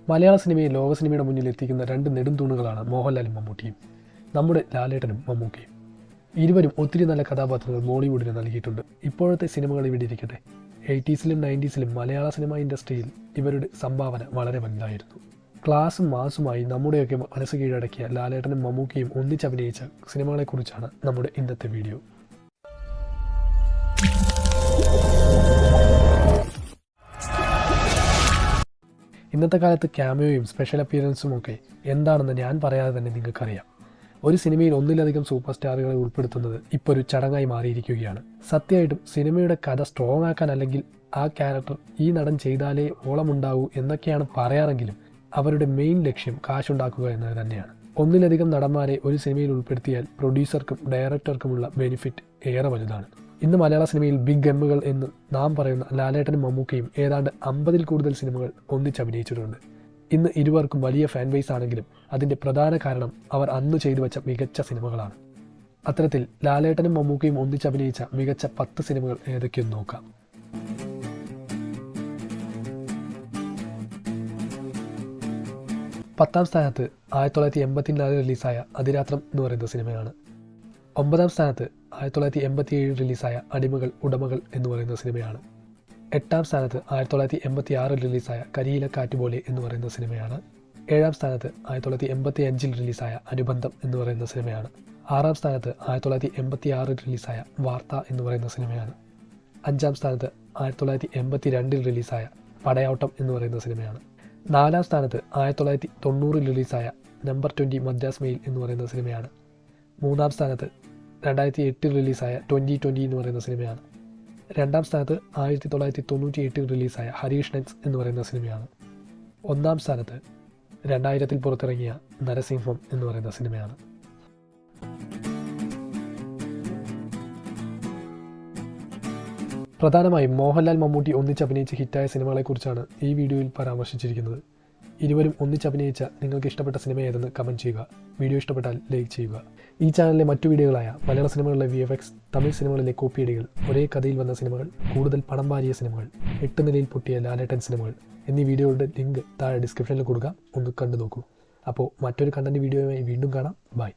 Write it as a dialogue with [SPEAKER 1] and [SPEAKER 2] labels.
[SPEAKER 1] മലയാള സിനിമയെ ലോക സിനിമയുടെ മുന്നിൽ എത്തിക്കുന്ന രണ്ട് നെടുംതൂണുകളാണ് മോഹൻലാലും മമ്മൂട്ടിയും, നമ്മുടെ ലാലേട്ടനും മമ്മൂക്കയും. ഇരുവരും ഒത്തിരി നല്ല കഥാപാത്രങ്ങൾ ബോളിവുഡിന് നൽകിയിട്ടുണ്ട്. ഇപ്പോഴത്തെ സിനിമകൾ ഇവിടെ ഇരിക്കട്ടെ, 80s-ലും 90s-ലും മലയാള സിനിമ ഇൻഡസ്ട്രിയിൽ ഇവരുടെ സംഭാവന വളരെ വലുതായിരുന്നു. ക്ലാസും മാസുമായി നമ്മുടെയൊക്കെ മനസ്സ് കീഴടക്കിയ ലാലേട്ടനും മമ്മൂക്കയും ഒന്നിച്ചഭിനയിച്ച സിനിമകളെക്കുറിച്ചാണ് നമ്മുടെ ഇന്നത്തെ വീഡിയോ. ഇന്നത്തെ കാലത്ത് ക്യാമിയോയും സ്പെഷ്യൽ അപ്പിയറൻസും ഒക്കെ എന്താണെന്ന് ഞാൻ പറയാതെ തന്നെ നിങ്ങൾക്കറിയാം. ഒരു സിനിമയിൽ ഒന്നിലധികം സൂപ്പർ സ്റ്റാറുകളെ ഉൾപ്പെടുത്തുന്നത് ഇപ്പോൾ ഒരു ചടങ്ങായി മാറിയിരിക്കുകയാണ്. സത്യമായിട്ടും സിനിമയുടെ കഥ സ്ട്രോങ് ആക്കാൻ അല്ലെങ്കിൽ ആ ക്യാരക്ടർ ഈ നടൻ ചെയ്താലേ ഓളമുണ്ടാവൂ എന്നൊക്കെയാണ് പറയാറെങ്കിലും അവരുടെ മെയിൻ ലക്ഷ്യം കാശുണ്ടാക്കുക എന്നത് തന്നെയാണ്. ഒന്നിലധികം നടന്മാരെ ഒരു സിനിമയിൽ ഉൾപ്പെടുത്തിയാൽ പ്രൊഡ്യൂസർക്കും ഡയറക്ടർക്കുമുള്ള ബെനിഫിറ്റ് ഏറെ വലുതാണ്. ഇന്ന് മലയാള സിനിമയിൽ ബിഗ് എമ്മുകൾ എന്ന് നാം പറയുന്ന ലാലേട്ടനും മമ്മൂക്കയും ഏതാണ്ട് 50-ൽ കൂടുതൽ സിനിമകൾ ഒന്നിച്ചഭിനയിച്ചിട്ടുണ്ട്. ഇന്ന് ഇരുവർക്കും വലിയ ഫാൻ ബേസ് ആണെങ്കിലും അതിൻ്റെ പ്രധാന കാരണം അവർ അന്ന് ചെയ്തു വെച്ച മികച്ച സിനിമകളാണ്. അത്തരത്തിൽ ലാലേട്ടനും മമ്മൂക്കയും ഒന്നിച്ചഭിനയിച്ച മികച്ച 10 സിനിമകൾ ഏതൊക്കെയെന്ന് നോക്കാം. പത്താം സ്ഥാനത്ത് 1984 റിലീസായ അതിരാത്രം എന്ന് പറയുന്ന സിനിമയാണ്. 9-ാം സ്ഥാനത്ത് 1987 റിലീസായ അടിമകൾ ഉടമകൾ എന്ന് പറയുന്ന സിനിമയാണ്. 8-ാം സ്ഥാനത്ത് 1986 റിലീസായ കരിയില കാറ്റുപോലെ എന്ന് പറയുന്ന സിനിമയാണ്. 7-ാം സ്ഥാനത്ത് 1985 റിലീസായ അനുബന്ധം എന്ന് പറയുന്ന സിനിമയാണ്. 6-ാം സ്ഥാനത്ത് 1986 റിലീസായ വാർത്ത എന്ന് പറയുന്ന സിനിമയാണ്. 5-ാം സ്ഥാനത്ത് 1982 റിലീസായ പടയോട്ടം എന്ന് പറയുന്ന സിനിമയാണ്. 4-ാം സ്ഥാനത്ത് 1990 റിലീസായ നമ്പർ 20 മദ്രാസ് മെയിൽ എന്ന് പറയുന്ന സിനിമയാണ്. 3-ാം സ്ഥാനത്ത് 2008 റിലീസായ 2020 എന്ന് പറയുന്ന സിനിമയാണ്. 2-ാം സ്ഥാനത്ത് 1998 റിലീസായ ഹരീഷ് നെക്സ് എന്ന് പറയുന്ന സിനിമയാണ്. 1-ാം സ്ഥാനത്ത് 2000-ൽ പുറത്തിറങ്ങിയ നരസിംഹം എന്ന് പറയുന്ന സിനിമയാണ്. പ്രധാനമായും മോഹൻലാൽ മമ്മൂട്ടി ഒന്നിച്ചഭിനയിച്ച് ഹിറ്റായ സിനിമകളെക്കുറിച്ചാണ് ഈ വീഡിയോയിൽ പരാമർശിച്ചിരിക്കുന്നത്. ഇരുവരും ഒന്നിച്ചഭിനയിച്ച നിങ്ങൾക്ക് ഇഷ്ടപ്പെട്ട സിനിമ ഏതെന്ന് കമൻറ്റ് ചെയ്യുക. വീഡിയോ ഇഷ്ടപ്പെട്ടാൽ ലൈക്ക് ചെയ്യുക. ഈ ചാനലിലെ മറ്റു വീഡിയോകളായ മലയാള സിനിമകളിലെ VFX, തമിഴ് സിനിമകളിലെ കോപ്പിയടികൾ, ഒരേ കഥയിൽ വന്ന സിനിമകൾ, കൂടുതൽ പണം വാരിയ സിനിമകൾ, 8 നിലയിൽ പൊട്ടിയ ലാലേട്ടൻ സിനിമകൾ എന്നീ വീഡിയോകളുടെ ലിങ്ക് താഴെ ഡിസ്ക്രിപ്ഷനിൽ കൊടുക്കാം. ഒന്ന് കണ്ടു നോക്കൂ. അപ്പോൾ മറ്റൊരു കണ്ടന്റ് വീഡിയോയുമായി വീണ്ടും കാണാം. ബൈ.